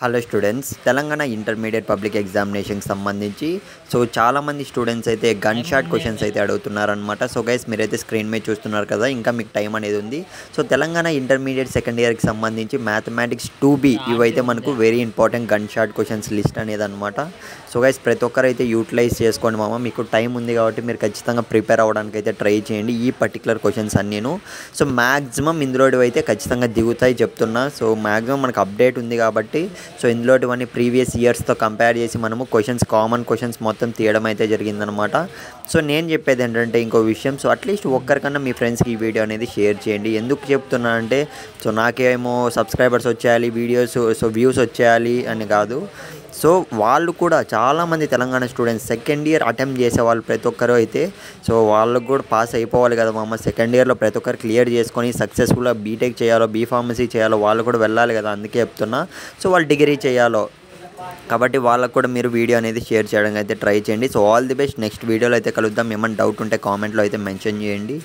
Hello students, Telangana intermediate public ఎగ్జామినేషన్కి సంబంధించి చాలామంది స్టూడెంట్స్ అయితే గన్ షాట్ క్వశ్చన్స్ అయితే అడుగుతున్నారనమాట. సో గైస్, మీరైతే స్క్రీన్ మీద చూస్తున్నారు కదా, ఇంకా మీకు టైం అనేది ఉంది. తెలంగాణ ఇంటర్మీడియట్ సెకండ్ ఇయర్కి సంబంధించి మ్యాథమెటిక్స్ 2B ఇవైతే మనకు very important gun shot questions list అనేది అనమాట. సో గైస్, ప్రతి ఒక్కరు అయితే యూటిలైజ్ చేసుకోండి మామ. మీకు టైం ఉంది కాబట్టి మీరు ఖచ్చితంగా ప్రిపేర్ అవ్వడానికి అయితే ట్రై చేయండి ఈ పర్టికులర్ క్వశ్చన్స్ అన్నీను. మ్యాక్సిమం ఇందులో అయితే ఖచ్చితంగా దిగుతాయి చెప్తున్నా. మ్యాక్సిమం మనకు అప్డేట్ ఉంది కాబట్టి ఇందులోటివన్నీ ప్రీవియస్ ఇయర్స్తో కంపేర్ చేసి మనము కామన్ క్వశ్చన్స్ మొత్తం తీయడం అయితే జరిగిందనమాట. నేను చెప్పేది ఏంటంటే ఇంకో విషయం, అట్లీస్ట్ ఒక్కరికన్నా మీ ఫ్రెండ్స్కి ఈ వీడియో అనేది షేర్ చేయండి. ఎందుకు చెప్తున్నా అంటే నాకేమో సబ్స్క్రైబర్స్ వచ్చేయాలి, వీడియోస్ వ్యూస్ వచ్చేయాలి అని కాదు. వాళ్ళు కూడా చాలామంది Telangana students second year attempt చేసే వాళ్ళు ప్రతి ఒక్కరు అయితే వాళ్ళకు కూడా పాస్ అయిపోవాలి కదా మామ. సెకండ్ ఇయర్లో ప్రతి ఒక్కరు క్లియర్ చేసుకొని సక్సెస్ఫుల్గా బీటెక్ చేయాలో, బీఫార్మసీ చేయాలో, వాళ్ళు కూడా వెళ్ళాలి కదా. అందుకే చెప్తున్నా. వాళ్ళు డిగ్రీ చేయాలో, కాబట్టి వాళ్ళకు కూడా మీరు వీడియో అనేది షేర్ చేయడానికి అయితే ట్రై చేయండి. All the best. నెక్స్ట్ వీడియోలో అయితే కలుద్దాం. ఏమైనా డౌట్ ఉంటే కామెంట్లో అయితే మెన్షన్ చేయండి.